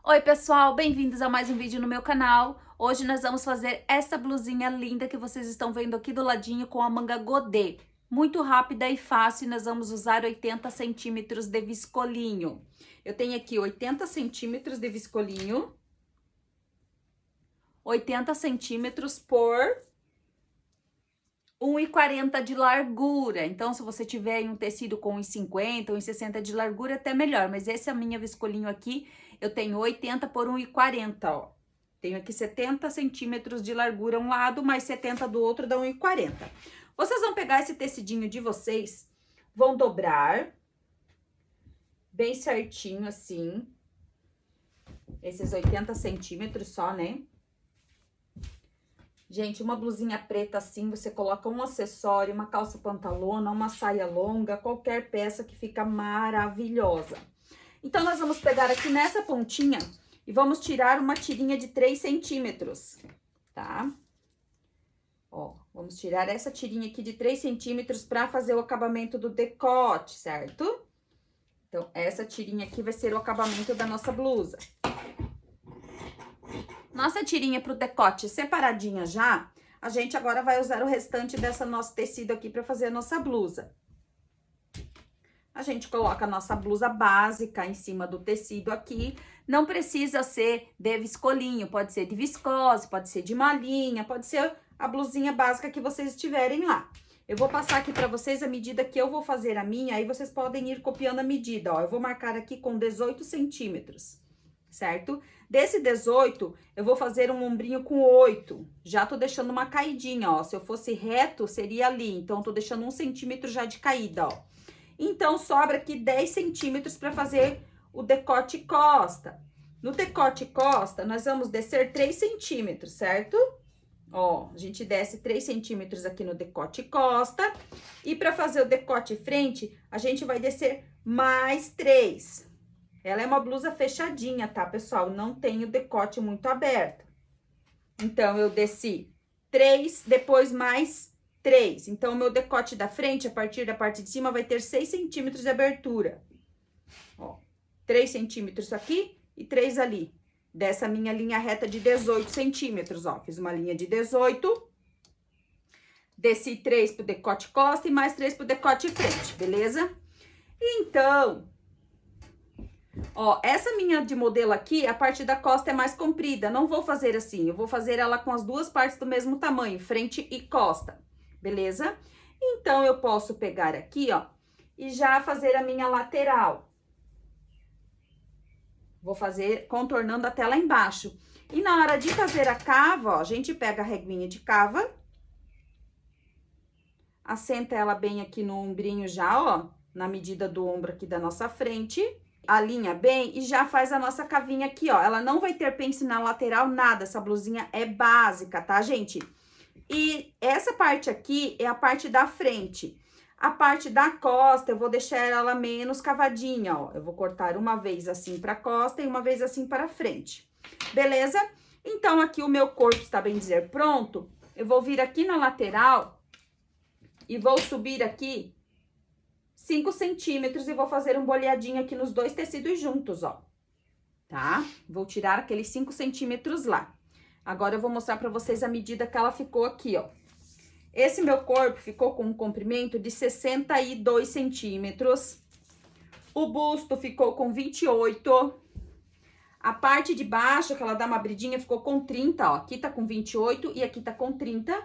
Oi pessoal, bem-vindos a mais um vídeo no meu canal. Hoje nós vamos fazer essa blusinha linda que vocês estão vendo aqui do ladinho com a manga godê. Muito rápida e fácil, nós vamos usar 80 centímetros de viscolinho. Eu tenho aqui 80 centímetros de viscolinho, 80 centímetros por 1,40 de largura. Então, se você tiver um tecido com 1,50 ou 1,60 de largura, até melhor. Mas esse é a minha viscolinho aqui, eu tenho 80 por 1,40, ó. Tenho aqui 70 centímetros de largura um lado, mais 70 do outro, dá 1,40. Vocês vão pegar esse tecidinho de vocês, vão dobrar bem certinho assim, esses 80 centímetros só, né? Gente, uma blusinha preta assim, você coloca um acessório, uma calça pantalona, uma saia longa, qualquer peça que fica maravilhosa. Então, nós vamos pegar aqui nessa pontinha e vamos tirar uma tirinha de 3 centímetros, tá? Ó, vamos tirar essa tirinha aqui de 3 centímetros pra fazer o acabamento do decote, certo? Então, essa tirinha aqui vai ser o acabamento da nossa blusa. Nossa tirinha pro decote separadinha já, a gente agora vai usar o restante dessa nosso tecido aqui pra fazer a nossa blusa. A gente coloca a nossa blusa básica em cima do tecido aqui. Não precisa ser de viscolinho, pode ser de viscose, pode ser de malhinha, pode ser a blusinha básica que vocês tiverem lá. Eu vou passar aqui pra vocês a medida que eu vou fazer a minha, aí vocês podem ir copiando a medida, ó. Eu vou marcar aqui com 18 centímetros, certo? Desse 18, eu vou fazer um ombrinho com 8. Já tô deixando uma caidinha, ó. Se eu fosse reto, seria ali. Então, tô deixando 1 centímetro já de caída, ó. Então, sobra aqui 10 centímetros para fazer o decote costa. No decote costa, nós vamos descer 3 centímetros, certo? Ó, a gente desce 3 centímetros aqui no decote costa. E para fazer o decote frente, a gente vai descer mais 3. Ela é uma blusa fechadinha, tá, pessoal? Não tem o decote muito aberto. Então, eu desci 3, depois mais 3. Então, o meu decote da frente, a partir da parte de cima, vai ter 6 centímetros de abertura. Ó, 3 centímetros aqui e 3 ali. Dessa minha linha reta de 18 centímetros, ó. Fiz uma linha de 18. Desci 3 pro decote costa e mais 3 pro decote frente, beleza? Então, ó, essa minha de modelo aqui, a parte da costa é mais comprida. Não vou fazer assim, eu vou fazer ela com as duas partes do mesmo tamanho, frente e costa, beleza? Então, eu posso pegar aqui, ó, e já fazer a minha lateral. Vou fazer contornando até lá embaixo. E na hora de fazer a cava, ó, a gente pega a reguinha de cava, assenta ela bem aqui no ombrinho já, ó, na medida do ombro aqui da nossa frente. Alinha bem e já faz a nossa cavinha aqui, ó. Ela não vai ter pence na lateral, nada. Essa blusinha é básica, tá, gente? E essa parte aqui é a parte da frente. A parte da costa, eu vou deixar ela menos cavadinha, ó. Eu vou cortar uma vez assim pra costa e uma vez assim para frente. Beleza? Então, aqui o meu corpo está, bem dizer, pronto. Eu vou vir aqui na lateral e vou subir aqui 5 centímetros e vou fazer um boleadinho aqui nos dois tecidos juntos, ó. Tá? Vou tirar aqueles 5 centímetros lá. Agora, eu vou mostrar pra vocês a medida que ela ficou aqui, ó. Esse meu corpo ficou com um comprimento de 62 centímetros. O busto ficou com 28. A parte de baixo, que ela dá uma abridinha, ficou com 30, ó. Aqui tá com 28 e aqui tá com 30.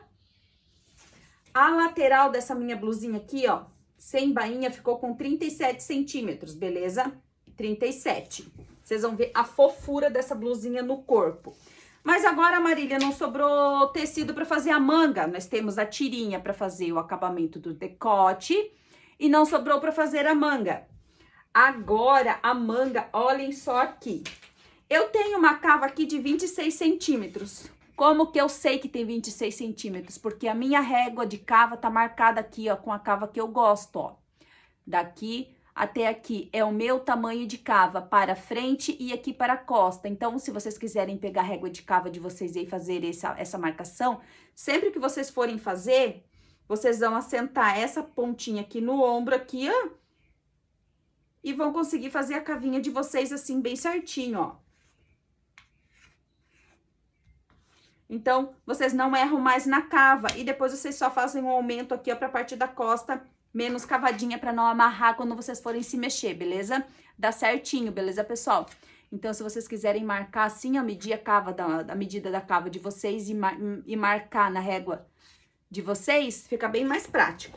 A lateral dessa minha blusinha aqui, ó, sem bainha, ficou com 37 centímetros, beleza? 37. Vocês vão ver a fofura dessa blusinha no corpo. Mas agora, Marília, não sobrou tecido para fazer a manga. Nós temos a tirinha para fazer o acabamento do decote e não sobrou para fazer a manga. Agora, a manga, olhem só aqui. Eu tenho uma cava aqui de 26 centímetros. Como que eu sei que tem 26 centímetros? Porque a minha régua de cava tá marcada aqui, ó, com a cava que eu gosto, ó. Daqui até aqui é o meu tamanho de cava para frente e aqui para a costa. Então, se vocês quiserem pegar a régua de cava de vocês e fazer essa marcação, sempre que vocês forem fazer, vocês vão assentar essa pontinha aqui no ombro, aqui, ó. E vão conseguir fazer a cavinha de vocês assim, bem certinho, ó. Então, vocês não erram mais na cava. E depois vocês só fazem um aumento aqui, ó, pra parte da costa, menos cavadinha pra não amarrar quando vocês forem se mexer, beleza? Dá certinho, beleza, pessoal? Então, se vocês quiserem marcar assim, ó, medir a cava da medida da cava de vocês e marcar na régua de vocês, fica bem mais prático.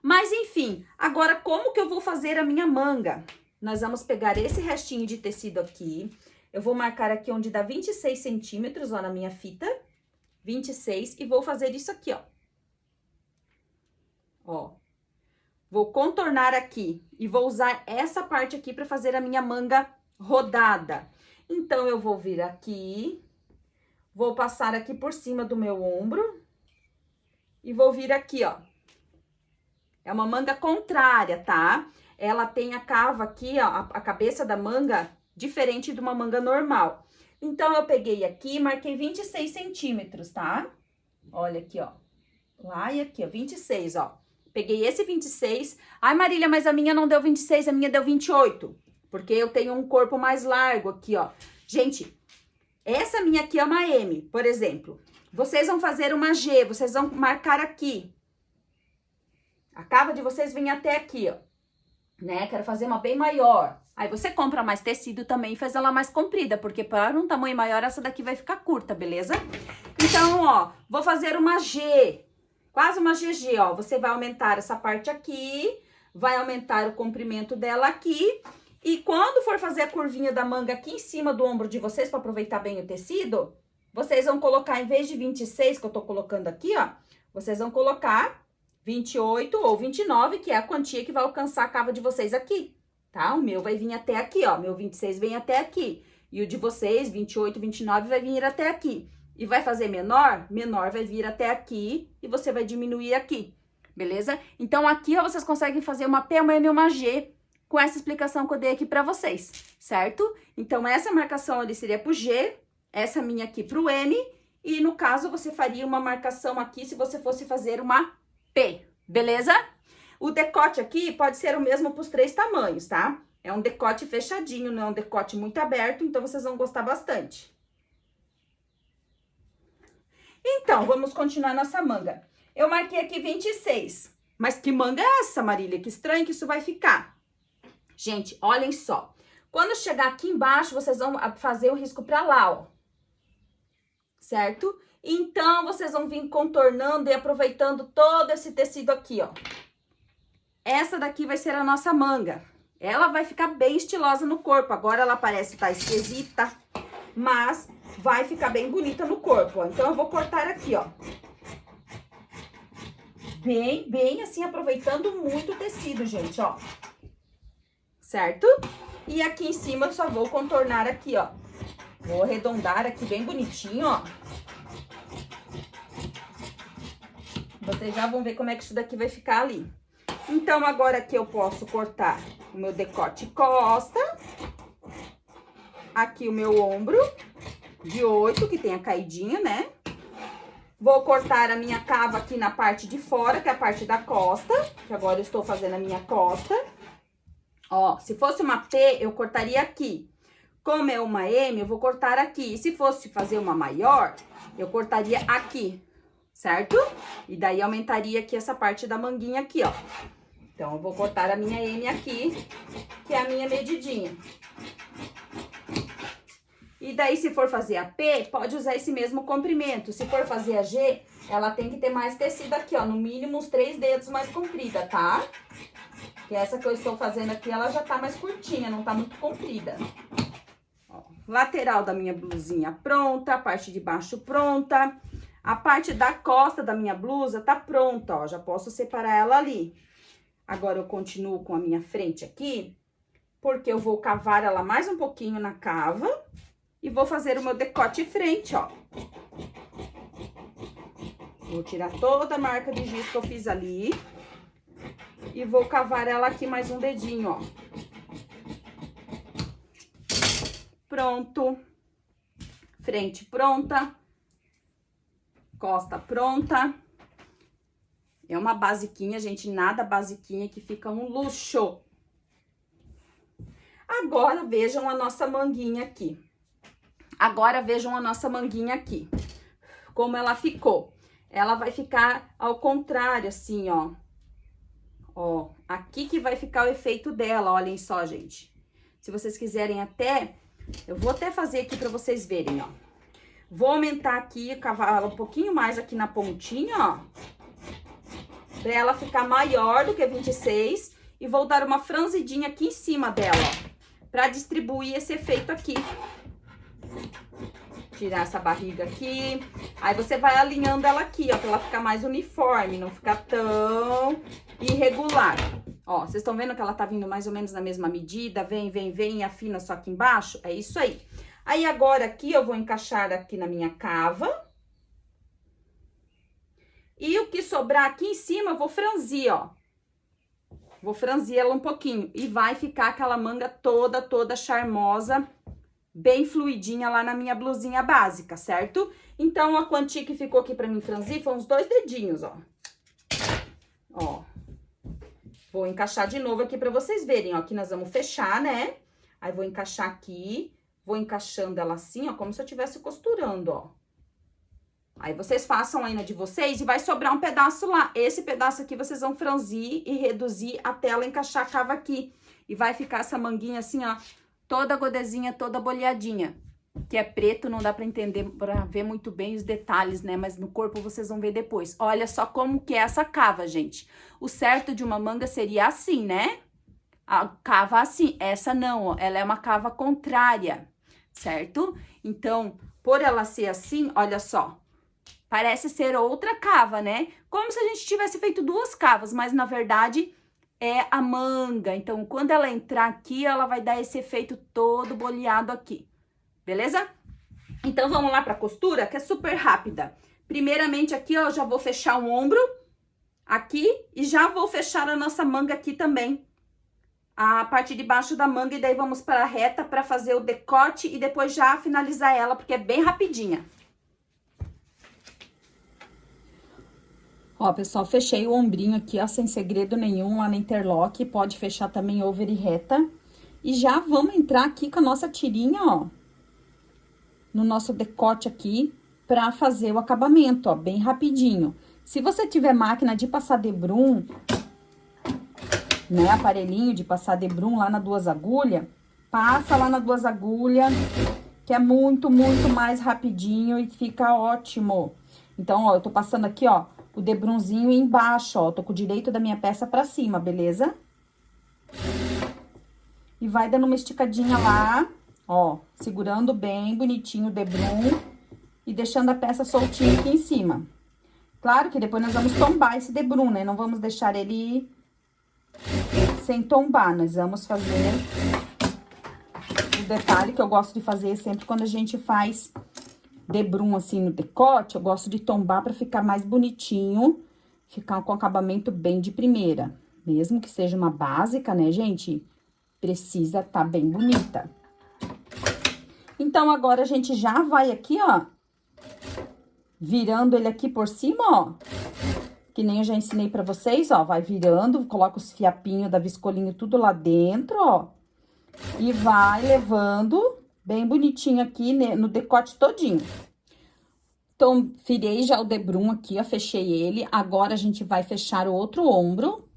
Mas, enfim, agora como que eu vou fazer a minha manga? Nós vamos pegar esse restinho de tecido aqui. Eu vou marcar aqui onde dá 26 centímetros, ó, na minha fita. 26, e vou fazer isso aqui, ó. Ó. Vou contornar aqui e vou usar essa parte aqui pra fazer a minha manga rodada. Então, eu vou vir aqui, vou passar aqui por cima do meu ombro e vou vir aqui, ó. É uma manga contrária, tá? Ela tem a cava aqui, ó, a cabeça da manga diferente de uma manga normal. Então, eu peguei aqui e marquei 26 centímetros, tá? Olha aqui, ó. Lá e aqui, ó, 26, ó. Peguei esse 26. Ai, Marília, mas a minha não deu 26, a minha deu 28. Porque eu tenho um corpo mais largo aqui, ó. Gente, essa minha aqui é uma M, por exemplo. Vocês vão fazer uma G, vocês vão marcar aqui. A cava de vocês vem até aqui, ó. Né? Quero fazer uma bem maior. Aí você compra mais tecido também e faz ela mais comprida, porque para um tamanho maior essa daqui vai ficar curta, beleza? Então, ó, vou fazer uma G, quase uma GG, ó. Você vai aumentar essa parte aqui, vai aumentar o comprimento dela aqui. E quando for fazer a curvinha da manga aqui em cima do ombro de vocês, para aproveitar bem o tecido, vocês vão colocar, em vez de 26, que eu tô colocando aqui, ó, vocês vão colocar 28 ou 29, que é a quantia que vai alcançar a cava de vocês aqui, tá? O meu vai vir até aqui, ó, meu 26 vem até aqui. E o de vocês, 28, 29, vai vir até aqui. E vai fazer menor? Menor vai vir até aqui e você vai diminuir aqui, beleza? Então, aqui, ó, vocês conseguem fazer uma P, uma M e uma G com essa explicação que eu dei aqui pra vocês, certo? Então, essa marcação ali seria pro G, essa minha aqui pro M, e no caso, você faria uma marcação aqui se você fosse fazer uma P, beleza? O decote aqui pode ser o mesmo para os 3 tamanhos, tá? É um decote fechadinho, não é um decote muito aberto, então vocês vão gostar bastante. Então, vamos continuar nossa manga. Eu marquei aqui 26, mas que manga é essa, Marília? Que estranho que isso vai ficar. Gente, olhem só. Quando chegar aqui embaixo, vocês vão fazer o risco para lá, ó. Certo? Então, vocês vão vir contornando e aproveitando todo esse tecido aqui, ó. Essa daqui vai ser a nossa manga. Ela vai ficar bem estilosa no corpo. Agora, ela parece estar esquisita, mas vai ficar bem bonita no corpo, ó. Então, eu vou cortar aqui, ó. Bem assim, aproveitando muito o tecido, gente, ó. Certo? E aqui em cima, eu só vou contornar aqui, ó. Vou arredondar aqui bem bonitinho, ó. Vocês já vão ver como é que isso daqui vai ficar ali. Então, agora aqui eu posso cortar o meu decote costa. Aqui o meu ombro de 8, que tem a caidinha, né? Vou cortar a minha cava aqui na parte de fora, que é a parte da costa. Que agora eu estou fazendo a minha costa. Ó, se fosse uma P, eu cortaria aqui. Como é uma M, eu vou cortar aqui. E se fosse fazer uma maior, eu cortaria aqui. Certo? E daí, aumentaria aqui essa parte da manguinha aqui, ó. Então, eu vou cortar a minha M aqui, que é a minha medidinha. E daí, se for fazer a P, pode usar esse mesmo comprimento. Se for fazer a G, ela tem que ter mais tecido aqui, ó. No mínimo, uns 3 dedos mais comprida, tá? Que essa que eu estou fazendo aqui, ela já tá mais curtinha, não tá muito comprida. Ó, lateral da minha blusinha pronta, a parte de baixo pronta. A parte da costa da minha blusa tá pronta, ó, já posso separar ela ali. Agora, eu continuo com a minha frente aqui, porque eu vou cavar ela mais um pouquinho na cava e vou fazer o meu decote frente, ó. Vou tirar toda a marca de giz que eu fiz ali e vou cavar ela aqui mais um dedinho, ó. Pronto. Frente pronta. Costa pronta. É uma basiquinha, gente, nada basiquinha que fica um luxo. Agora, vejam a nossa manguinha aqui. como ela ficou. Ela vai ficar ao contrário, assim, ó. Ó, aqui que vai ficar o efeito dela, olhem só, gente. Se vocês quiserem até, eu vou até fazer aqui pra vocês verem, ó. Vou aumentar aqui, cavar um pouquinho mais aqui na pontinha, ó. Pra ela ficar maior do que 26. E vou dar uma franzidinha aqui em cima dela, ó. Pra distribuir esse efeito aqui. Tirar essa barriga aqui. Aí você vai alinhando ela aqui, ó, pra ela ficar mais uniforme, não ficar tão irregular. Ó, vocês estão vendo que ela tá vindo mais ou menos na mesma medida? Vem, vem, vem e afina só aqui embaixo? É isso aí. Aí, agora aqui, eu vou encaixar aqui na minha cava. E o que sobrar aqui em cima, eu vou franzir, ó. Vou franzir ela um pouquinho. E vai ficar aquela manga toda charmosa, bem fluidinha lá na minha blusinha básica, certo? Então, a quantia que ficou aqui pra mim franzir foi uns 2 dedinhos, ó. Ó. Vou encaixar de novo aqui pra vocês verem, ó. Aqui nós vamos fechar, né? Aí, vou encaixar aqui. Vou encaixando ela assim, ó, como se eu estivesse costurando, ó. Aí, vocês façam aí na de vocês e vai sobrar um pedaço lá. Esse pedaço aqui vocês vão franzir e reduzir até ela encaixar a cava aqui. E vai ficar essa manguinha assim, ó, toda godezinha, toda boleadinha. Que é preto, não dá pra entender, pra ver muito bem os detalhes, né? Mas no corpo vocês vão ver depois. Olha só como que é essa cava, gente. O certo de uma manga seria assim, né? A cava assim. Essa não, ó. Ela é uma cava contrária, certo? Então, por ela ser assim, olha só. Parece ser outra cava, né? Como se a gente tivesse feito 2 cavas, mas na verdade é a manga. Então, quando ela entrar aqui, ela vai dar esse efeito todo boleado aqui. Beleza? Então, vamos lá pra costura, que é super rápida. Primeiramente, aqui, ó, já vou fechar o ombro aqui e já vou fechar a nossa manga aqui também. A parte de baixo da manga e daí vamos para a reta para fazer o decote e depois já finalizar ela, porque é bem rapidinha. Ó, pessoal, fechei o ombrinho aqui, ó, sem segredo nenhum, lá na interlock. Pode fechar também over e reta. E já vamos entrar aqui com a nossa tirinha, ó, no nosso decote aqui, pra fazer o acabamento, ó, bem rapidinho. Se você tiver máquina de passar debrum, né, aparelhinho de passar debrum lá na 2 agulhas, passa lá na 2 agulhas, que é muito mais rapidinho e fica ótimo. Então, ó, eu tô passando aqui, ó, o debrunzinho embaixo, ó. Tô com o direito da minha peça pra cima, beleza? E vai dando uma esticadinha lá, ó. Segurando bem bonitinho o debrum e deixando a peça soltinha aqui em cima. Claro que depois nós vamos tombar esse debrum, né? Não vamos deixar ele sem tombar. Nós vamos fazer o detalhe que eu gosto de fazer sempre quando a gente faz debrum assim no decote, eu gosto de tombar pra ficar mais bonitinho, ficar com acabamento bem de primeira. Mesmo que seja uma básica, né, gente? Precisa tá bem bonita. Então, agora a gente já vai aqui, ó, virando ele aqui por cima, ó. Que nem eu já ensinei pra vocês, ó, vai virando, coloca os fiapinhos da viscolinho tudo lá dentro, ó. E vai levando bem bonitinho aqui no decote todinho. Então, virei já o debrum aqui, ó, fechei ele. Agora, a gente vai fechar o outro ombro.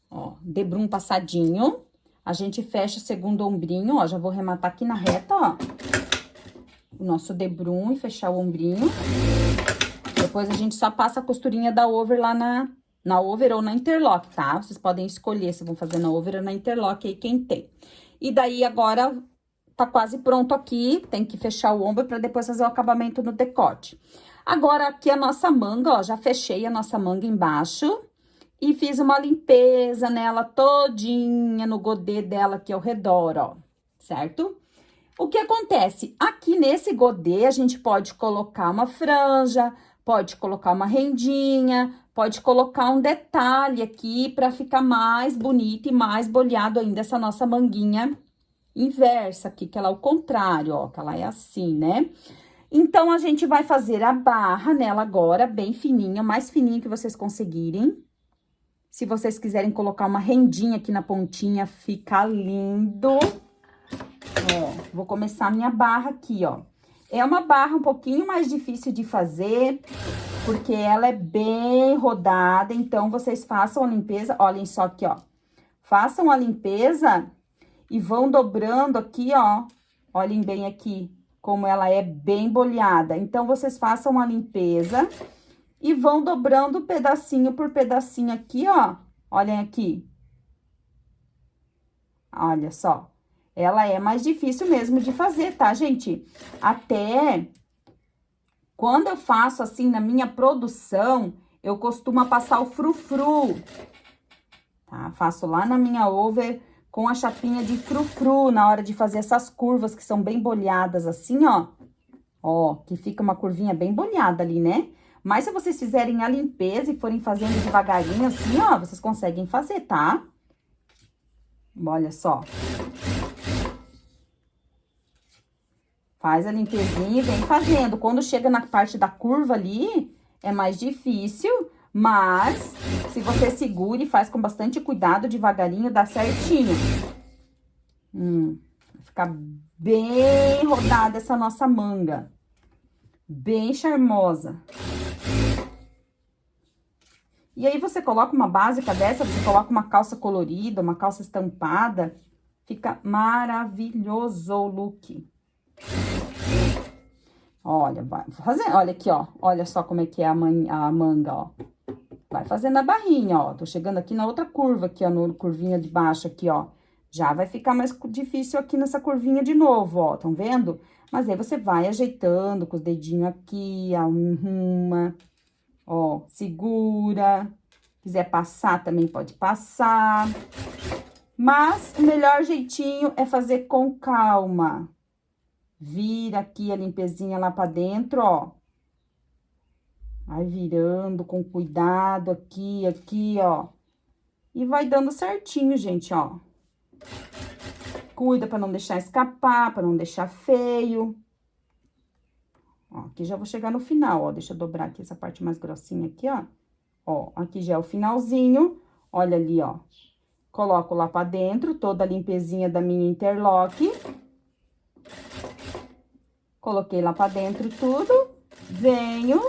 Ó, debrum passadinho. A gente fecha o segundo ombrinho, ó, já vou rematar aqui na reta, ó. O nosso debrum e fechar o ombrinho. Depois, a gente só passa a costurinha da over lá na over ou na interlock, tá? Vocês podem escolher se vão fazer na over ou na interlock aí, quem tem. E daí, agora, tá quase pronto aqui, tem que fechar o ombro pra depois fazer o acabamento no decote. Agora, aqui a nossa manga, ó, já fechei a nossa manga embaixo e fiz uma limpeza nela todinha, no godê dela aqui ao redor, ó, certo? O que acontece? Aqui nesse godê, a gente pode colocar uma franja, pode colocar uma rendinha, pode colocar um detalhe aqui pra ficar mais bonito e mais boleado ainda essa nossa manguinha inversa aqui, que ela é o contrário, ó, que ela é assim, né? Então, a gente vai fazer a barra nela agora, bem fininha, mais fininha que vocês conseguirem. Se vocês quiserem colocar uma rendinha aqui na pontinha, fica lindo. Ó, vou começar a minha barra aqui, ó. É uma barra um pouquinho mais difícil de fazer, porque ela é bem rodada, então vocês façam a limpeza, olhem só aqui, ó. Façam a limpeza e vão dobrando aqui, ó. Olhem bem aqui, como ela é bem boleada. Então, vocês façam a limpeza e vão dobrando pedacinho por pedacinho aqui, ó. Olhem aqui. Olha só. Ela é mais difícil mesmo de fazer, tá, gente? Até quando eu faço assim na minha produção, eu costumo passar o frufru, tá? Faço lá na minha over com a chapinha de frufru na hora de fazer essas curvas que são bem boleadas assim, ó. Ó, que fica uma curvinha bem boleada ali, né? Mas se vocês fizerem a limpeza e forem fazendo devagarinho assim, ó, vocês conseguem fazer, tá? Olha só. Faz a limpezinha e vem fazendo. Quando chega na parte da curva ali, é mais difícil, mas se você segura e faz com bastante cuidado, devagarinho, dá certinho. Vai ficar bem rodada essa nossa manga. Bem charmosa. E aí, você coloca uma básica dessa, você coloca uma calça colorida, uma calça estampada. Fica maravilhoso o look. Olha, vai fazendo, olha aqui, ó. Olha só como é que é a manga, ó. Vai fazendo a barrinha, ó. Tô chegando aqui na outra curva, aqui, ó, no curvinha de baixo aqui, ó. Já vai ficar mais difícil aqui nessa curvinha de novo, ó. Tão vendo? Mas aí você vai ajeitando com os dedinhos aqui, arruma, ó, segura. Quiser passar, também pode passar. Mas o melhor jeitinho é fazer com calma. Vira aqui a limpezinha lá pra dentro, ó. Vai virando com cuidado aqui, ó. E vai dando certinho, gente, ó. Cuida pra não deixar escapar, pra não deixar feio. Ó, aqui já vou chegar no final, ó. Deixa eu dobrar aqui essa parte mais grossinha aqui, ó. Ó, aqui já é o finalzinho. Olha ali, ó. Coloco lá pra dentro toda a limpezinha da minha interlock. Coloquei lá pra dentro tudo. Venho,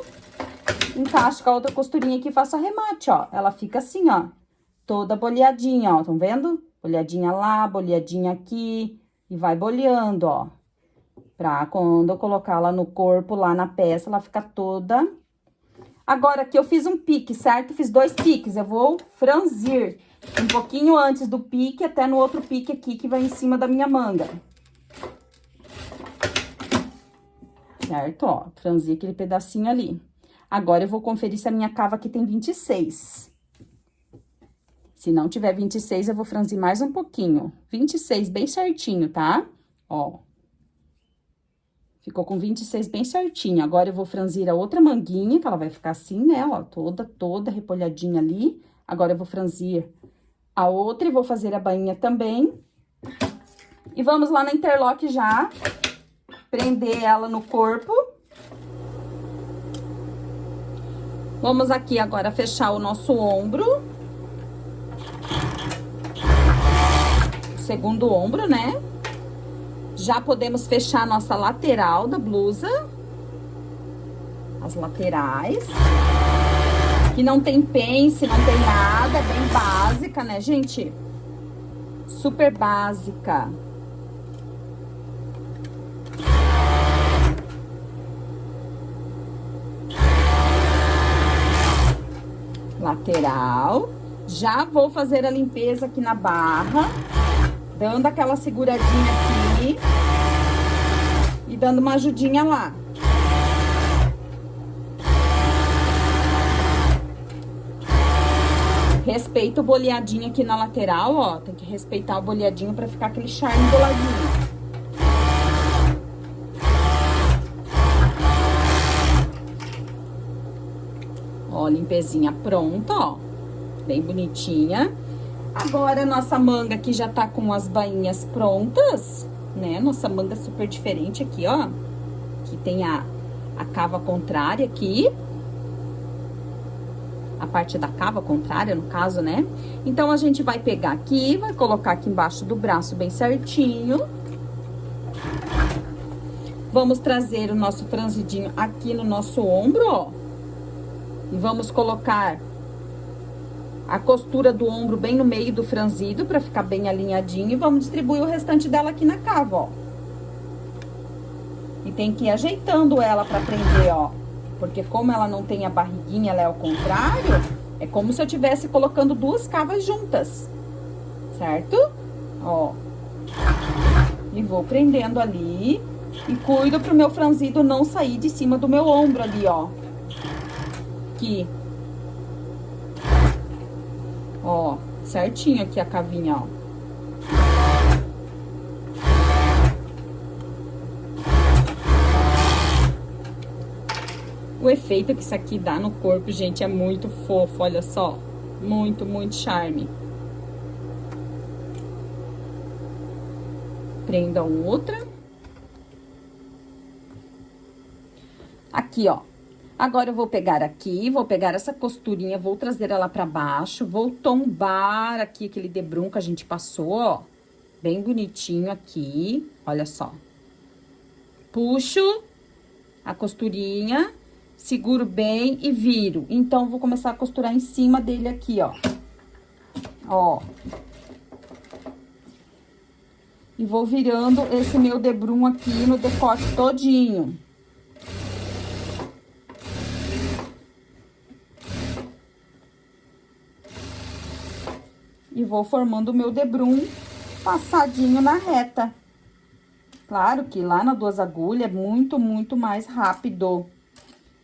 encaixo com a outra costurinha aqui e faço arremate, ó. Ela fica assim, ó. Toda boleadinha, ó. Tão vendo? Boleadinha lá, boleadinha aqui. E vai boleando, ó. Pra quando eu colocar ela no corpo, lá na peça, ela fica toda... Agora, aqui eu fiz um pique, certo? Fiz 2 piques. Eu vou franzir um pouquinho antes do pique, até no outro pique aqui, que vai em cima da minha manga. Certo? Ó, franzi aquele pedacinho ali. Agora, eu vou conferir se a minha cava aqui tem 26. Se não tiver 26, eu vou franzir mais um pouquinho. 26, bem certinho, tá? Ó. Ficou com 26 bem certinho. Agora, eu vou franzir a outra manguinha, que ela vai ficar assim, né? Ó, toda repolhadinha ali. Agora, eu vou franzir a outra e vou fazer a bainha também. E vamos lá na interlock já. Prender ela no corpo. Vamos aqui agora fechar o nosso ombro. Segundo ombro, né? Já podemos fechar a nossa lateral da blusa. As laterais. Que não tem pence, não tem nada, é bem básica, né, gente? Super básica. Lateral. Já vou fazer a limpeza aqui na barra, dando aquela seguradinha aqui e dando uma ajudinha lá. Respeita o boleadinho aqui na lateral, ó. Tem que respeitar o boleadinho pra ficar aquele charme boladinho. Ó, limpezinha pronta, ó. Bem bonitinha. Agora, a nossa manga aqui já tá com as bainhas prontas, né? Nossa manga super diferente aqui, ó. Aqui tem a cava contrária aqui. A parte da cava contrária, no caso, né? Então, a gente vai pegar aqui, vai colocar aqui embaixo do braço bem certinho. Vamos trazer o nosso franzidinho aqui no nosso ombro, ó. E vamos colocar a costura do ombro bem no meio do franzido, pra ficar bem alinhadinho. E vamos distribuir o restante dela aqui na cava, ó. E tem que ir ajeitando ela pra prender, ó. Porque como ela não tem a barriguinha, ela é ao contrário, é como se eu estivesse colocando duas cavas juntas, certo? Ó. E vou prendendo ali. E cuido pro meu franzido não sair de cima do meu ombro ali, ó. Aqui. Ó, certinho aqui a cavinha, ó. O efeito que isso aqui dá no corpo, gente, é muito fofo, olha só. Muito, muito charme. Prenda outra. Aqui, ó. Agora eu vou pegar aqui, vou pegar essa costurinha, vou trazer ela pra baixo, vou tombar aqui aquele debrum que a gente passou, ó. Bem bonitinho aqui, olha só. Puxo a costurinha, seguro bem e viro. Então, vou começar a costurar em cima dele aqui, ó. Ó. E vou virando esse meu debrum aqui no decote todinho. E vou formando o meu debrum passadinho na reta. Claro que lá na 2 agulhas é muito, muito mais rápido.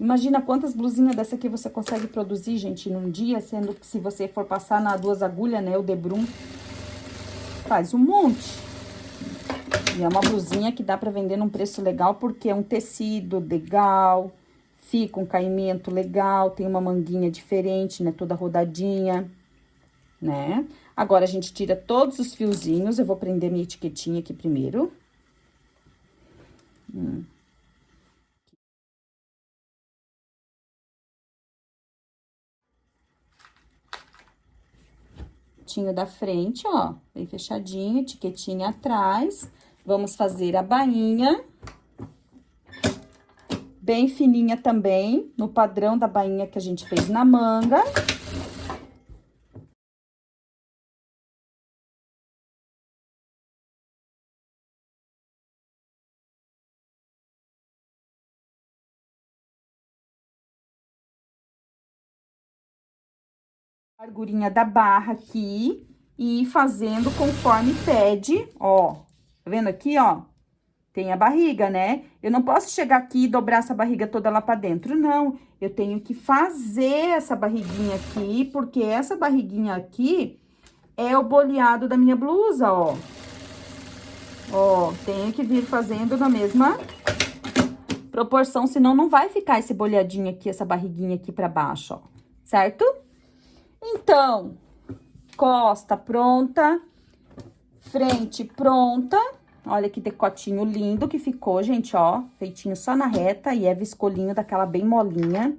Imagina quantas blusinhas dessa aqui você consegue produzir, gente, num dia, sendo que se você for passar na 2 agulhas, né, o debrum, faz um monte. E é uma blusinha que dá pra vender num preço legal, porque é um tecido legal, fica um caimento legal, tem uma manguinha diferente, né, toda rodadinha, né? Agora, a gente tira todos os fiozinhos, eu vou prender minha etiquetinha aqui primeiro. Tinho da frente, ó, bem fechadinho, etiquetinha atrás. Vamos fazer a bainha. Bem fininha também, no padrão da bainha que a gente fez na manga. Largurinha da barra aqui e ir fazendo conforme pede, ó. Tá vendo aqui, ó? Tem a barriga, né? Eu não posso chegar aqui e dobrar essa barriga toda lá pra dentro, não. Eu tenho que fazer essa barriguinha aqui, porque essa barriguinha aqui é o boleado da minha blusa, ó. Ó, tenho que vir fazendo na mesma proporção, senão não vai ficar esse boleadinho aqui, essa barriguinha aqui pra baixo, ó. Certo? Então, costa pronta, frente pronta. Olha que decotinho lindo que ficou, gente, ó. Feitinho só na reta e é viscolinho daquela bem molinha.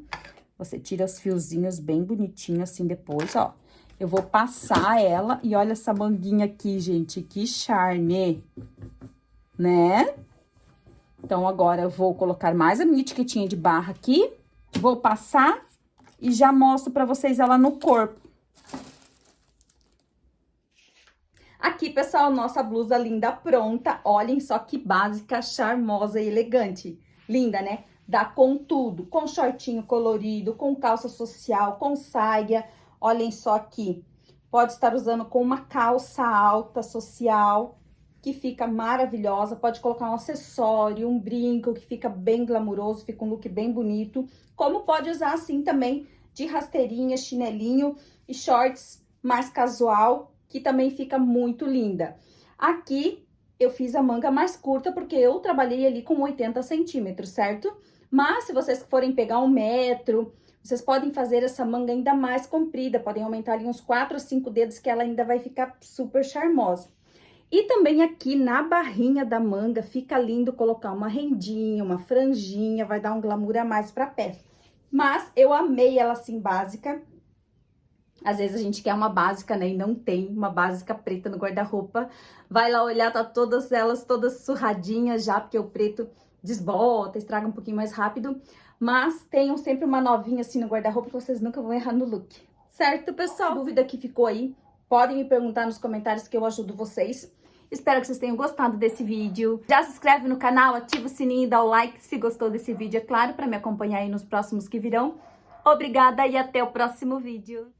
Você tira os fiozinhos bem bonitinho assim depois, ó. Eu vou passar ela e olha essa manguinha aqui, gente, que charme, né? Então, agora eu vou colocar mais a minha etiquetinha de barra aqui. Vou passar e já mostro pra vocês ela no corpo. Aqui, pessoal, nossa blusa linda pronta. Olhem só que básica, charmosa e elegante. Linda, né? Dá com tudo, com shortinho colorido, com calça social, com saia. Olhem só aqui. Pode estar usando com uma calça alta social, que fica maravilhosa. Pode colocar um acessório, um brinco, que fica bem glamuroso, fica um look bem bonito. Como pode usar assim também de rasteirinha, chinelinho e shorts mais casual, que também fica muito linda. Aqui eu fiz a manga mais curta, porque eu trabalhei ali com 80 centímetros, certo? Mas se vocês forem pegar 1 metro, vocês podem fazer essa manga ainda mais comprida, podem aumentar ali uns 4 ou 5 dedos, que ela ainda vai ficar super charmosa. E também aqui na barrinha da manga, fica lindo colocar uma rendinha, uma franjinha, vai dar um glamour a mais pra peça. Mas eu amei ela assim, básica. Às vezes a gente quer uma básica, né, e não tem uma básica preta no guarda-roupa. Vai lá olhar, tá todas elas todas surradinhas já, porque o preto desbota, estraga um pouquinho mais rápido. Mas tenham sempre uma novinha assim no guarda-roupa que vocês nunca vão errar no look. Certo, pessoal? A dúvida que ficou aí, podem me perguntar nos comentários que eu ajudo vocês. Espero que vocês tenham gostado desse vídeo. Já se inscreve no canal, ativa o sininho e dá o like se gostou desse vídeo, é claro, para me acompanhar aí nos próximos que virão. Obrigada e até o próximo vídeo.